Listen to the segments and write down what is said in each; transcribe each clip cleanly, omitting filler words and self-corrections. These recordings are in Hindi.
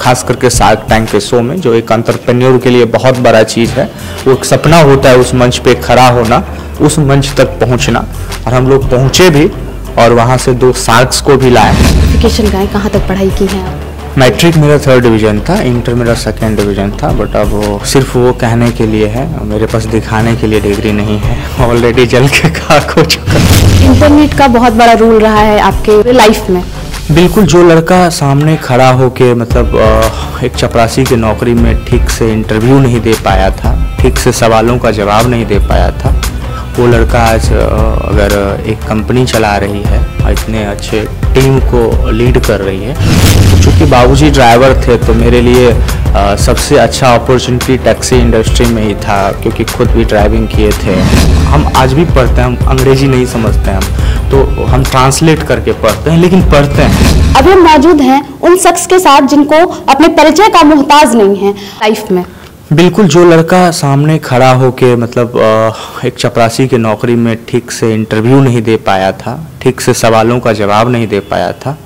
खास करके शार्क टैंक के शो में, जो एक एंटरप्रेन्योर के लिए बहुत बड़ा चीज़ है। वो एक सपना होता है उस मंच पे खड़ा होना, उस मंच तक पहुंचना, और हम लोग पहुंचे भी और वहां से 2 शार्क्स को भी लाए। क्वालिफिकेशन का है, कहाँ तक पढ़ाई की है आप? मैट्रिक मेरा 3rd डिवीज़न था, इंटर मेरा 2nd डिवीज़न था, बट अब वो सिर्फ वो कहने के लिए है, मेरे पास दिखाने के लिए डिग्री नहीं है, ऑलरेडी जल के खाक हो चुका। इंटरनेट का बहुत बड़ा रोल रहा है आपके लाइफ में। बिल्कुल, जो लड़का सामने खड़ा होके मतलब एक चपरासी की नौकरी में ठीक से इंटरव्यू नहीं दे पाया था, ठीक से सवालों का जवाब नहीं दे पाया था, वो लड़का आज अगर एक कंपनी चला रही है और इतने अच्छे टीम को लीड कर रही है। चूँकि बाबूजी ड्राइवर थे तो मेरे लिए सबसे अच्छा अपॉर्चुनिटी टैक्सी इंडस्ट्री में ही था, क्योंकि खुद भी ड्राइविंग किए थे। हम आज भी पढ़ते हैं, हम अंग्रेजी नहीं समझते हैं, तो हम ट्रांसलेट करके पढ़ते हैं, लेकिन पढ़ते हैं। अभी हम मौजूद हैं उन शख्स के साथ जिनको अपने परिचय का मोहताज नहीं है लाइफ में। बिल्कुल, जो लड़का सामने खड़ा होके मतलब एक चपरासी की नौकरी में ठीक से इंटरव्यू नहीं दे पाया था, ठीक से सवालों का जवाब नहीं दे पाया था,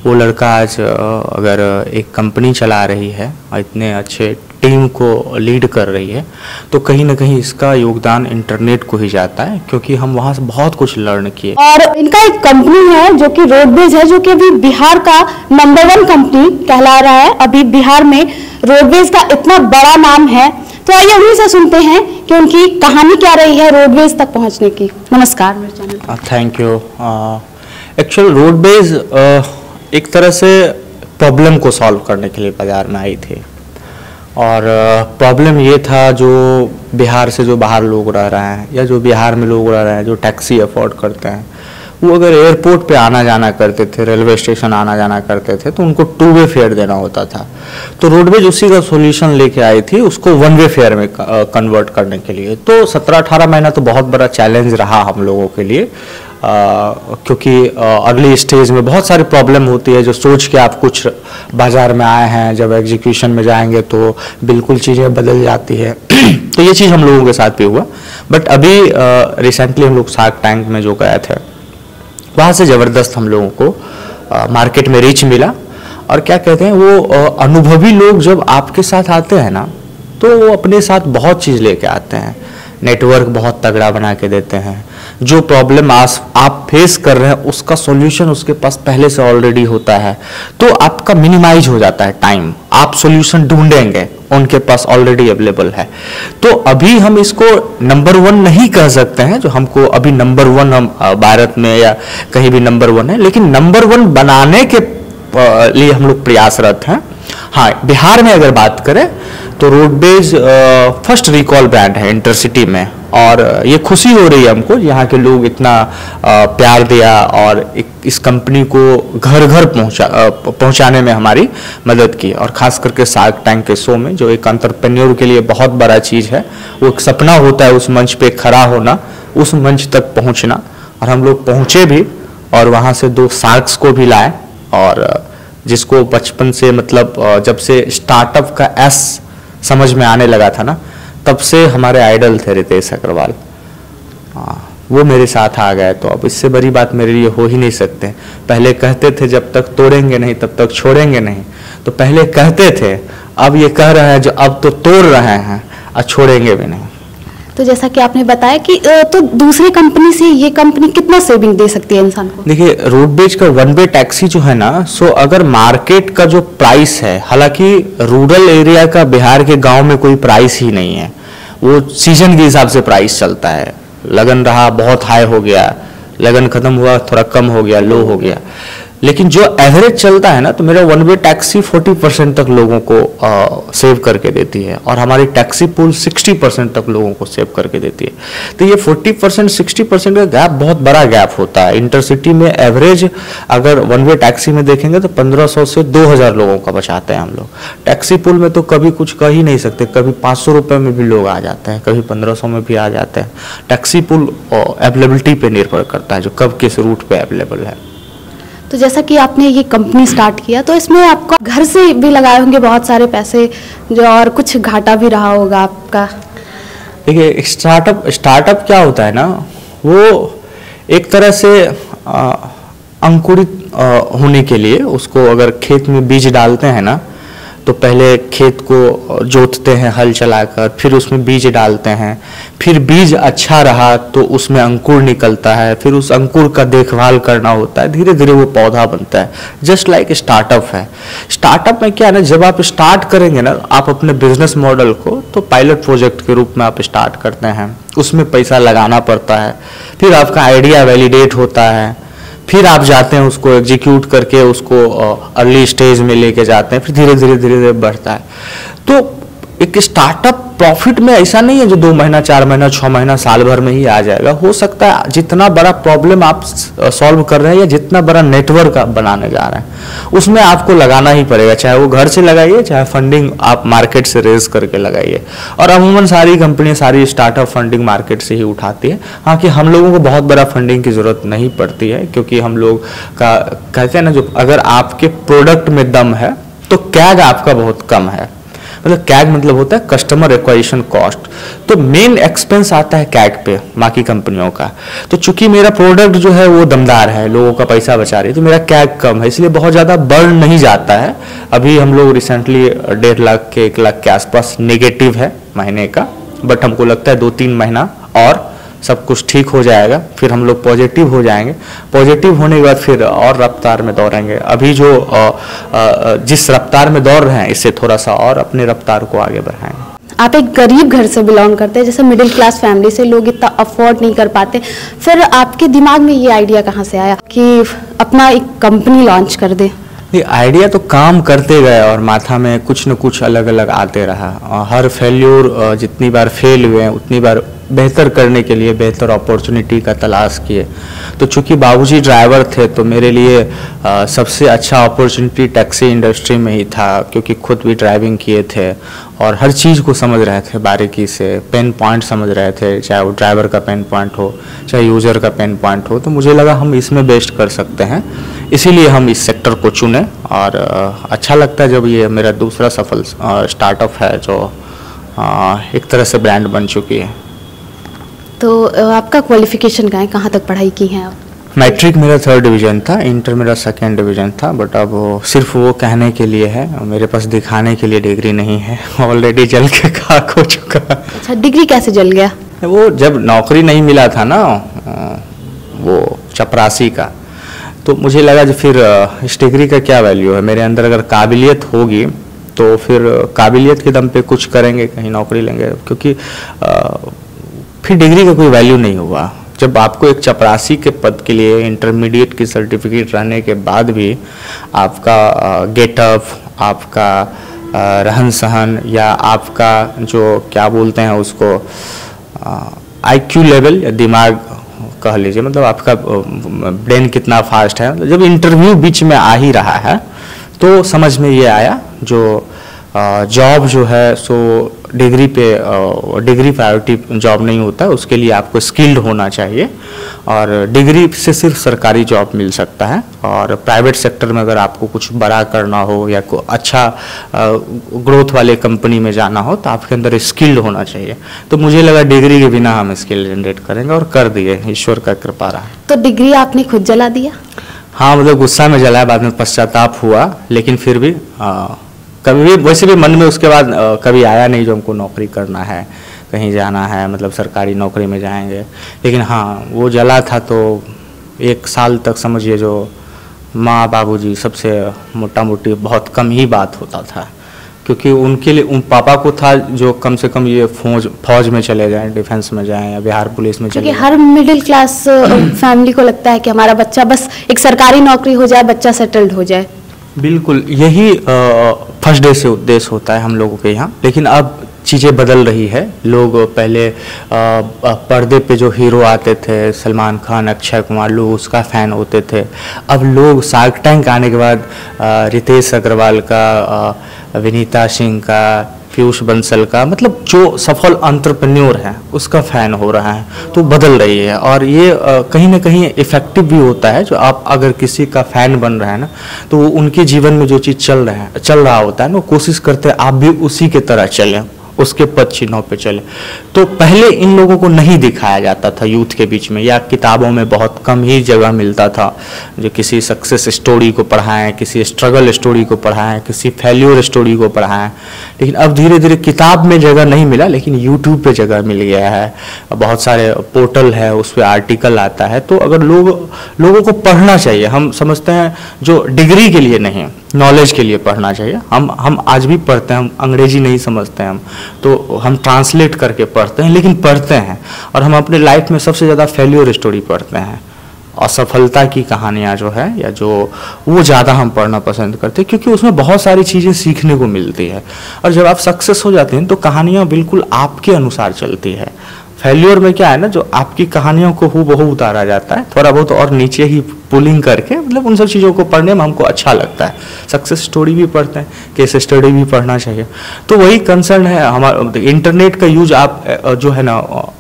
वो लड़का आज अगर एक कंपनी चला रही है और इतने अच्छे टीम को लीड कर रही है, तो कहीं ना कहीं इसका योगदान इंटरनेट को ही जाता है, क्योंकि हम वहाँ से बहुत कुछ लर्न किए। और इनका एक कंपनी है जो कि रोडवेज है, जो कि अभी बिहार का नंबर 1 कंपनी कहला रहा है। अभी बिहार में रोडवेज का इतना बड़ा नाम है, तो आइए उन्हीं से सुनते हैं कि उनकी कहानी क्या रही है रोडवेज तक पहुँचने की। नमस्कार मेरे channel. Thank you. Actual roadways एक तरह से प्रॉब्लम को सॉल्व करने के लिए बाजार में आई थी, और प्रॉब्लम ये था जो बिहार से जो बाहर लोग रह रहे हैं या जो बिहार में लोग रह रहे हैं जो टैक्सी अफोर्ड करते हैं, वो अगर एयरपोर्ट पे आना जाना करते थे, रेलवे स्टेशन आना जाना करते थे, तो उनको 2 वे फेयर देना होता था। तो रोडवेज उसी का सॉल्यूशन लेके आई थी, उसको 1 वे फेयर में कन्वर्ट करने के लिए। तो 17-18 महीना तो बहुत बड़ा चैलेंज रहा हम लोगों के लिए, क्योंकि अगली स्टेज में बहुत सारी प्रॉब्लम होती है, जो सोच के आप कुछ बाजार में आए हैं, जब एग्जीक्यूशन में जाएंगे तो बिल्कुल चीज़ें बदल जाती है। तो ये चीज़ हम लोगों के साथ भी हुआ। बट अभी रिसेंटली हम लोग शार्क टैंक में जो गए थे, वहाँ से ज़बरदस्त हम लोगों को मार्केट में रीच मिला। और क्या कहते हैं, वो अनुभवी लोग जब आपके साथ आते हैं ना, तो वो अपने साथ बहुत चीज़ लेके आते हैं, नेटवर्क बहुत तगड़ा बना के देते हैं। जो प्रॉब्लम आप फेस कर रहे हैं उसका सॉल्यूशन उसके पास पहले से ऑलरेडी होता है, तो आपका मिनिमाइज हो जाता है टाइम, आप सॉल्यूशन ढूंढेंगे, उनके पास ऑलरेडी अवेलेबल है। तो अभी हम इसको नंबर 1 नहीं कह सकते हैं, जो हमको अभी नंबर 1 हम भारत में या कहीं भी नंबर 1 है, लेकिन नंबर 1 बनाने के लिए हम लोग प्रयासरत हैं। हाँ, बिहार में अगर बात करें तो रोडवेज फर्स्ट रिकॉल ब्रांड है इंटरसिटी में, और ये खुशी हो रही है हमको, यहाँ के लोग इतना प्यार दिया और इस कंपनी को घर घर पहुँचाने में हमारी मदद की। और ख़ास करके शार्क टैंक के शो में, जो एक एंटरप्रेन्योर के लिए बहुत बड़ा चीज़ है, वो एक सपना होता है उस मंच पे खड़ा होना, उस मंच तक पहुँचना, और हम लोग पहुँचे भी और वहाँ से 2 शार्क्स को भी लाए, और जिसको बचपन से मतलब जब से स्टार्टअप का एस समझ में आने लगा था ना, तब से हमारे आइडल थे रितेश अग्रवाल। वो मेरे साथ आ गए, तो अब इससे बड़ी बात मेरे लिए हो ही नहीं सकते। पहले कहते थे जब तक तोड़ेंगे नहीं तब तक छोड़ेंगे नहीं, तो पहले कहते थे, अब ये कह रहे हैं जो अब तो तोड़ रहे हैं और छोड़ेंगे भी नहीं। तो जैसा कि आपने बताया कि तो दूसरी कंपनी से ये कंपनी कितना सेविंग दे सकती है इंसान को? देखिए, रोडवेज का 1 वे टैक्सी जो है ना, सो अगर मार्केट का जो प्राइस है, हालांकि रूरल एरिया का बिहार के गांव में कोई प्राइस ही नहीं है, वो सीजन के हिसाब से प्राइस चलता है। लगन रहा बहुत हाई हो गया, लगन खत्म हुआ थोड़ा कम हो गया, लो हो गया, लेकिन जो एवरेज चलता है ना, तो मेरा 1 वे टैक्सी 40% तक लोगों को सेव करके देती है, और हमारी टैक्सी पूल 60% तक लोगों को सेव करके देती है। तो ये 40% 60% का गैप बहुत बड़ा गैप होता है। इंटरसिटी में एवरेज अगर 1 वे टैक्सी में देखेंगे तो 1500 से 2000 लोगों का बचाते हैं हम लोग। टैक्सी पूल में तो कभी कुछ कह ही नहीं सकते, कभी 500 रुपये में भी लोग आ जाते हैं, कभी 1500 में भी आ जाते हैं। टैक्सी पूल अवेलेबिलिटी पे निर्भर करता है, जो कब किस रूट पे अवेलेबल है। तो जैसा कि आपने ये कंपनी स्टार्ट किया, तो इसमें आपका घर से भी लगाए होंगे बहुत सारे पैसे, जो और कुछ घाटा भी रहा होगा आपका। देखिए, स्टार्टअप क्या होता है ना, वो एक तरह से अंकुरित होने के लिए उसको अगर खेत में बीज डालते हैं ना, तो पहले खेत को जोतते हैं हल चलाकर, फिर उसमें बीज डालते हैं, फिर बीज अच्छा रहा तो उसमें अंकुर निकलता है, फिर उस अंकुर का देखभाल करना होता है, धीरे धीरे वो पौधा बनता है। जस्ट लाइक स्टार्टअप है। स्टार्टअप में क्या है ना, जब आप स्टार्ट करेंगे ना आप अपने बिजनेस मॉडल को, तो पायलट प्रोजेक्ट के रूप में आप स्टार्ट करते हैं, उसमें पैसा लगाना पड़ता है, फिर आपका आइडिया वैलिडेट होता है, फिर आप जाते हैं उसको एग्जीक्यूट करके उसको अर्ली स्टेज में लेके जाते हैं, फिर धीरे धीरे धीरे धीरे बढ़ता है। तो एक स्टार्टअप प्रॉफिट में ऐसा नहीं है जो 2 महीना 4 महीना 6 महीना साल भर में ही आ जाएगा। हो सकता है जितना बड़ा प्रॉब्लम आप सॉल्व कर रहे हैं या जितना बड़ा नेटवर्क आप बनाने जा रहे हैं उसमें आपको लगाना ही पड़ेगा, चाहे वो घर से लगाइए चाहे फंडिंग आप मार्केट से रेज करके लगाइए। और अमूमन सारी कंपनियां सारी स्टार्टअप फंडिंग मार्केट से ही उठाती है। हाँ कि हम लोगों को बहुत बड़ा फंडिंग की जरूरत नहीं पड़ती है, क्योंकि हम लोग का कहते हैं ना, जो अगर आपके प्रोडक्ट में दम है तो कैग आपका बहुत कम है। मतलब कैग मतलब होता है कस्टमर एक्वाजिशन कॉस्ट, तो मेन एक्सपेंस आता है कैग पे बाकी कंपनियों का। तो चूंकि मेरा प्रोडक्ट जो है वो दमदार है, लोगों का पैसा बचा रही है, तो मेरा कैग कम है, इसलिए बहुत ज़्यादा बर्न नहीं जाता है। अभी हम लोग रिसेंटली 1.5 लाख के 1 लाख के आसपास नेगेटिव है महीने का, बट हमको लगता है 2-3 महीना और सब कुछ ठीक हो जाएगा, फिर हम लोग पॉजिटिव हो जाएंगे। पॉजिटिव होने के बाद फिर और रफ्तार में दौड़ेंगे। अभी जो जिस रफ्तार में दौड़ रहे हैं इससे थोड़ा सा और अपने रफ्तार को आगे बढ़ाएंगे। आप एक गरीब घर से बिलोंग करते हैं, जैसे मिडिल क्लास फैमिली से, लोग इतना अफोर्ड नहीं कर पाते, फिर आपके दिमाग में ये आइडिया कहाँ से आया कि अपना एक कंपनी लॉन्च कर दे? ये आइडिया तो काम करते गए और माथा में कुछ न कुछ अलग अलग आते रहा। हर फेल्योर जितनी बार फेल हुए उतनी बार बेहतर करने के लिए बेहतर अपॉर्चुनिटी का तलाश किए। तो चूंकि बाबूजी ड्राइवर थे तो मेरे लिए सबसे अच्छा अपॉर्चुनिटी टैक्सी इंडस्ट्री में ही था, क्योंकि खुद भी ड्राइविंग किए थे और हर चीज़ को समझ रहे थे बारीकी से, पेन पॉइंट समझ रहे थे, चाहे वो ड्राइवर का पेन पॉइंट हो चाहे यूज़र का पेन पॉइंट हो। तो मुझे लगा हम इसमें बेस्ट कर सकते हैं, इसीलिए हम इस सेक्टर को चुने। और अच्छा लगता है जब ये मेरा दूसरा सफल स्टार्टअप है जो एक तरह से ब्रांड बन चुकी है। तो आपका क्वालिफिकेशन क्या है, कहाँ तक पढ़ाई की है आप? मैट्रिक मेरा 3rd डिवीज़न था, इंटर मेरा 2nd डिवीज़न था, बट अब सिर्फ वो कहने के लिए है, मेरे पास दिखाने के लिए डिग्री नहीं है। ऑलरेडी जल के खाक हो चुका। अच्छा, डिग्री कैसे जल गया? वो जब नौकरी नहीं मिला था ना वो चपरासी का, तो मुझे लगा जो फिर इस डिग्री का क्या वैल्यू है, मेरे अंदर अगर काबिलियत होगी तो फिर काबिलियत के दम पे कुछ करेंगे, कहीं नौकरी लेंगे, क्योंकि फिर डिग्री का कोई वैल्यू नहीं हुआ। जब आपको एक चपरासी के पद के लिए इंटरमीडिएट की सर्टिफिकेट रहने के बाद भी आपका गेटअप, आपका रहन सहन या आपका जो क्या बोलते हैं उसको IQ लेवल या दिमाग कह लीजिए, मतलब आपका ब्रेन कितना फास्ट है, जब इंटरव्यू बीच में आ ही रहा है तो समझ में ये आया जो जॉब जो है सो डिग्री प्रायोरिटी जॉब नहीं होता, उसके लिए आपको स्किल्ड होना चाहिए और डिग्री से सिर्फ सरकारी जॉब मिल सकता है। और प्राइवेट सेक्टर में अगर आपको कुछ बड़ा करना हो या कोई अच्छा ग्रोथ वाले कंपनी में जाना हो तो आपके अंदर स्किल्ड होना चाहिए। तो मुझे लगा डिग्री के बिना हम स्किल जनरेट करेंगे और कर दिए, ईश्वर का कृपा रहा। तो डिग्री आपने खुद जला दिया? हाँ, मतलब गुस्सा में जलाया, बाद में पश्चाताप हुआ, लेकिन फिर भी कभी भी वैसे भी मन में उसके बाद कभी आया नहीं जो हमको नौकरी करना है, कहीं जाना है, मतलब सरकारी नौकरी में जाएंगे। लेकिन हाँ, वो जला था तो 1 साल तक समझिए जो माँ बाबूजी सबसे मोटा मोटी बहुत कम ही बात होता था, क्योंकि उनके लिए उन पापा को था जो कम से कम ये फौज में चले जाएं, डिफेंस में जाएं या बिहार पुलिस में चले जाएं। हर मिडिल क्लास फैमिली को लगता है कि हमारा बच्चा बस एक सरकारी नौकरी हो जाए, बच्चा सेटल्ड हो जाए। बिल्कुल, यही फर्स्ट डे से उद्देश्य होता है हम लोगों के यहाँ। लेकिन अब चीज़ें बदल रही है। लोग पहले पर्दे पे जो हीरो आते थे, सलमान खान, अक्षय कुमार, लोग उसका फ़ैन होते थे। अब लोग शार्क टैंक आने के बाद रितेश अग्रवाल का, विनीता सिंह का, पीयूष बंसल का, मतलब जो सफल एंटरप्रेन्योर हैं उसका फ़ैन हो रहा है। तो बदल रही है और ये कहीं ना कहीं इफ़ेक्टिव भी होता है। जो आप अगर किसी का फ़ैन बन रहा है ना, तो उनके जीवन में जो चीज़ चल रहा होता है ना, कोशिश करते हैं आप भी उसी के तरह चलें, उसके पद चिन्हों पे चले। तो पहले इन लोगों को नहीं दिखाया जाता था यूथ के बीच में, या किताबों में बहुत कम ही जगह मिलता था जो किसी सक्सेस स्टोरी को पढ़ाएं, किसी स्ट्रगल स्टोरी को पढ़ाएं, किसी फेल्योर स्टोरी को पढ़ाएं। लेकिन अब धीरे धीरे किताब में जगह नहीं मिला, लेकिन यूट्यूब पे जगह मिल गया है, बहुत सारे पोर्टल है उस पर आर्टिकल आता है। तो अगर लोगों को पढ़ना चाहिए, हम समझते हैं जो डिग्री के लिए नहीं, नॉलेज के लिए पढ़ना चाहिए। हम आज भी पढ़ते हैं, हम अंग्रेजी नहीं समझते हैं हम, तो हम ट्रांसलेट करके पढ़ते हैं, लेकिन पढ़ते हैं। और हम अपने लाइफ में सबसे ज़्यादा फेल्योर स्टोरी पढ़ते हैं, असफलता की कहानियाँ जो है, या जो वो ज़्यादा हम पढ़ना पसंद करते हैं, क्योंकि उसमें बहुत सारी चीज़ें सीखने को मिलती है। और जब आप सक्सेस हो जाते हैं तो कहानियाँ बिल्कुल आपके अनुसार चलती है। फेल्योर में क्या है ना, जो आपकी कहानियों को हूबहू उतारा जाता है, थोड़ा बहुत और नीचे ही पुलिंग करके, मतलब उन सब चीज़ों को पढ़ने में हमको अच्छा लगता है। सक्सेस स्टोरी भी पढ़ते हैं, केस स्टडी भी पढ़ना चाहिए। तो वही कंसर्न है हमारा। इंटरनेट का यूज आप जो है ना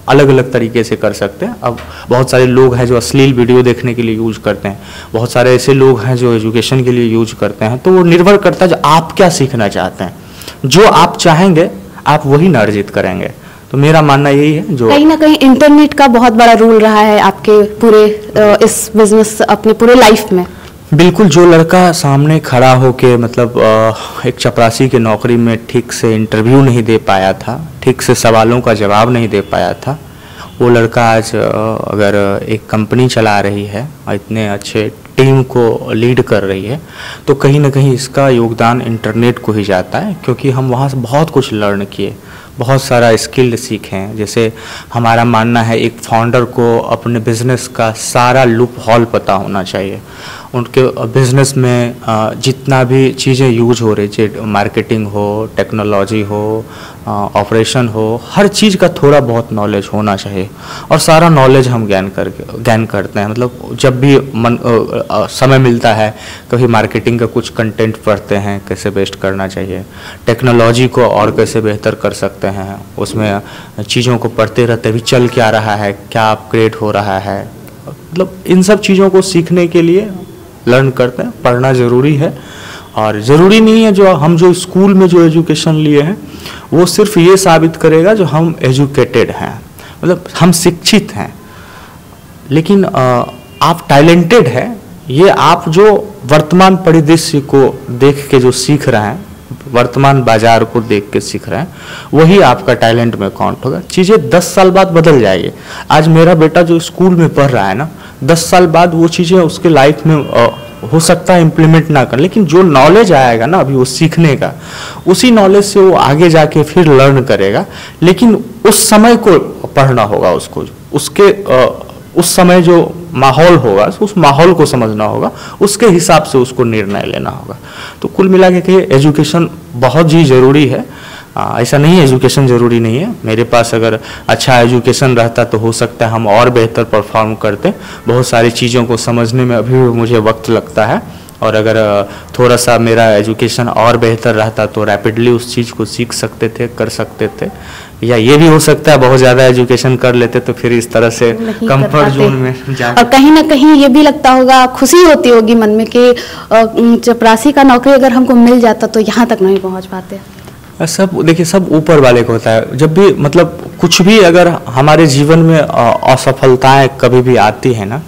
अलग अलग तरीके से कर सकते हैं। अब बहुत सारे लोग हैं जो अश्लील वीडियो देखने के लिए यूज करते हैं, बहुत सारे ऐसे लोग हैं जो एजुकेशन के लिए यूज करते हैं। तो वो निर्भर करता है जो आप क्या सीखना चाहते हैं, जो आप चाहेंगे आप वही न अर्जित करेंगे। तो मेरा मानना यही है। जो कहीं ना कहीं इंटरनेट का बहुत बड़ा रोल रहा है आपके पूरे इस बिजनेस, अपने पूरे लाइफ में। बिल्कुल, जो लड़का सामने खड़ा होके मतलब एक चपरासी की नौकरी में ठीक से इंटरव्यू नहीं दे पाया था, ठीक से सवालों का जवाब नहीं दे पाया था, वो लड़का आज अगर एक कंपनी चला रही है और इतने अच्छे टीम को लीड कर रही है, तो कहीं ना कहीं इसका योगदान इंटरनेट को ही जाता है। क्योंकि हम वहाँ से बहुत कुछ लर्न किए, बहुत सारा स्किल सीखे हैं। जैसे हमारा मानना है एक फाउंडर को अपने बिजनेस का सारा लूप हॉल पता होना चाहिए। उनके बिजनेस में जितना भी चीज़ें यूज हो रही, चाहे मार्केटिंग हो, टेक्नोलॉजी हो, ऑपरेशन हो, हर चीज़ का थोड़ा बहुत नॉलेज होना चाहिए। और सारा नॉलेज हम ज्ञान करते हैं। मतलब जब भी समय मिलता है, कभी मार्केटिंग का कुछ कंटेंट पढ़ते हैं, कैसे बेस्ट करना चाहिए, टेक्नोलॉजी को और कैसे बेहतर कर सकते हैं, उसमें चीज़ों को पढ़ते रहते भी चल क्या रहा है, क्या अपग्रेड हो रहा है। मतलब इन सब चीज़ों को सीखने के लिए लर्न करते हैं, पढ़ना ज़रूरी है। और ज़रूरी नहीं है जो स्कूल में जो एजुकेशन लिए हैं वो सिर्फ ये साबित करेगा जो हम एजुकेटेड हैं, मतलब हम शिक्षित हैं। लेकिन आप टैलेंटेड हैं, ये आप जो वर्तमान परिदृश्य को देख के जो सीख रहे हैं, वर्तमान बाजार को देख के सीख रहे हैं, वही आपका टैलेंट में काउंट होगा। चीज़ें 10 साल बाद बदल जाएगी। आज मेरा बेटा जो स्कूल में पढ़ रहा है ना, 10 साल बाद वो चीज़ें उसके लाइफ में हो सकता है इम्प्लीमेंट ना कर, लेकिन जो नॉलेज आएगा ना अभी वो सीखने का, उसी नॉलेज से वो आगे जाके फिर लर्न करेगा। लेकिन उस समय को पढ़ना होगा उसको, उसके उस समय जो माहौल होगा उस माहौल को समझना होगा, उसके हिसाब से उसको निर्णय लेना होगा। तो कुल मिला के एजुकेशन बहुत ही ज़रूरी है। ऐसा नहीं है एजुकेशन ज़रूरी नहीं है। मेरे पास अगर अच्छा एजुकेशन रहता तो हो सकता है हम और बेहतर परफॉर्म करते। बहुत सारी चीज़ों को समझने में अभी भी मुझे वक्त लगता है, और अगर थोड़ा सा मेरा एजुकेशन और बेहतर रहता तो रैपिडली उस चीज़ को सीख सकते थे, कर सकते थे। या ये भी हो सकता है बहुत ज़्यादा एजुकेशन कर लेते तो फिर इस तरह से कंफर्ट जोन में जाते। और कहीं ना कहीं ये भी लगता होगा, खुशी होती होगी मन में कि चपरासी का नौकरी अगर हमको मिल जाता तो यहाँ तक नहीं पहुँच पाते। सब देखिए, सब ऊपर वाले को होता है। जब भी मतलब कुछ भी अगर हमारे जीवन में असफलताएं कभी भी आती है ना,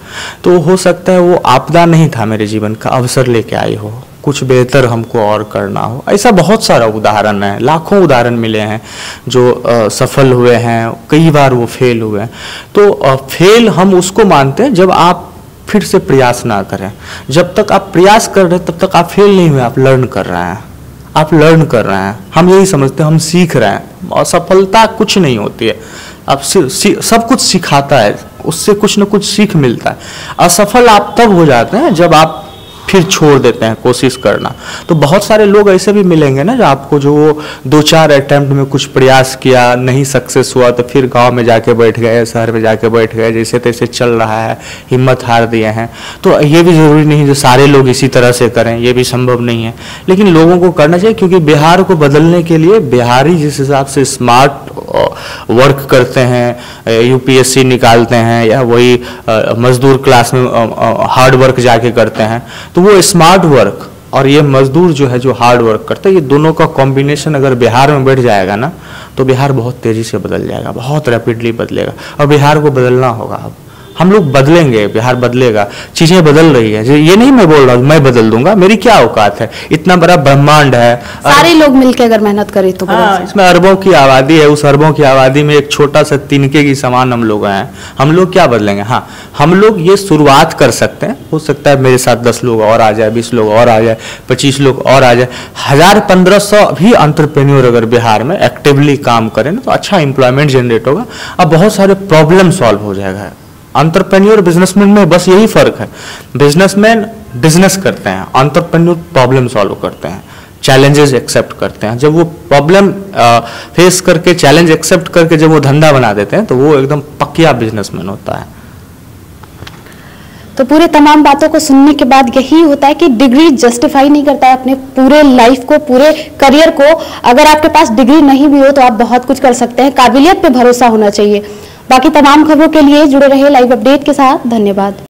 तो हो सकता है वो आपदा नहीं था, मेरे जीवन का अवसर लेके आई हो, कुछ बेहतर हमको और करना हो। ऐसा बहुत सारा उदाहरण है, लाखों उदाहरण मिले हैं जो सफल हुए हैं, कई बार वो फेल हुए हैं। तो फेल हम उसको मानते हैं जब आप फिर से प्रयास ना करें। जब तक आप प्रयास कर रहे हैं तब तक आप फेल नहीं हुए, आप लर्न कर रहे हैं, आप लर्न कर रहे हैं। हम यही समझते हैं, हम सीख रहे हैं। असफलता कुछ नहीं होती है, आप सब कुछ सिखाता है, उससे कुछ न कुछ सीख मिलता है। असफल आप तब हो जाते हैं जब आप फिर छोड़ देते हैं कोशिश करना। तो बहुत सारे लोग ऐसे भी मिलेंगे ना जो आपको, जो 2-4 अटेम्प्ट में कुछ प्रयास किया, नहीं सक्सेस हुआ, तो फिर गांव में जाके बैठ गए, शहर में जाके बैठ गए, जैसे तैसे चल रहा है, हिम्मत हार दिए हैं। तो ये भी ज़रूरी नहीं जो सारे लोग इसी तरह से करें, ये भी संभव नहीं है। लेकिन लोगों को करना चाहिए, क्योंकि बिहार को बदलने के लिए बिहारी जिस हिसाब से स्मार्ट वर्क करते हैं, यूपीएससी निकालते हैं, या वही मजदूर क्लास में हार्ड वर्क जाके करते हैं, तो वो स्मार्ट वर्क और ये मजदूर जो है जो हार्ड वर्क करता है, ये दोनों का कॉम्बिनेशन अगर बिहार में बैठ जाएगा ना तो बिहार बहुत तेज़ी से बदल जाएगा, बहुत रैपिडली बदलेगा। और बिहार को बदलना होगा, अब हम लोग बदलेंगे, बिहार बदलेगा, चीज़ें बदल रही है। ये नहीं मैं बोल रहा हूँ मैं बदल दूंगा, मेरी क्या औकात है, इतना बड़ा ब्रह्मांड है, सारे लोग मिलकर अगर मेहनत करें तो हाँ, इसमें अरबों की आबादी है, उस अरबों की आबादी में एक छोटा सा तिनके की समान हम लोग हैं, हम लोग क्या बदलेंगे। हाँ, हम लोग ये शुरुआत कर सकते हैं, हो सकता है मेरे साथ 10 लोग और आ जाए, 20 लोग और आ जाए, 25 लोग और आ जाए, 1000-1500 भी एंटरप्रेन्योर अगर बिहार में एक्टिवली काम करें ना तो अच्छा एम्प्लॉयमेंट जनरेट होगा, अब बहुत सारे प्रॉब्लम सॉल्व हो जाएगा। एंटरप्रेन्योर बिजनेसमैन में बस यही फर्क है, बिजनेसमैन बिजनेस करते हैं, एंटरप्रेन्योर प्रॉब्लम सॉल्व करते हैं, चैलेंजेस एक्सेप्ट करते हैं। जब वो प्रॉब्लम फेस करके, चैलेंज एक्सेप्ट करके जब वो धंधा बना देते हैं तो वो एकदम पक्का बिजनेसमैन होता है। तो पूरे तमाम बातों को सुनने के बाद यही होता है कि डिग्री जस्टिफाई नहीं करता है अपने पूरे लाइफ को, पूरे करियर को। अगर आपके पास डिग्री नहीं भी हो तो आप बहुत कुछ कर सकते हैं, काबिलियत पे भरोसा होना चाहिए। बाकी तमाम खबरों के लिए जुड़े रहे लाइव अपडेट के साथ। धन्यवाद।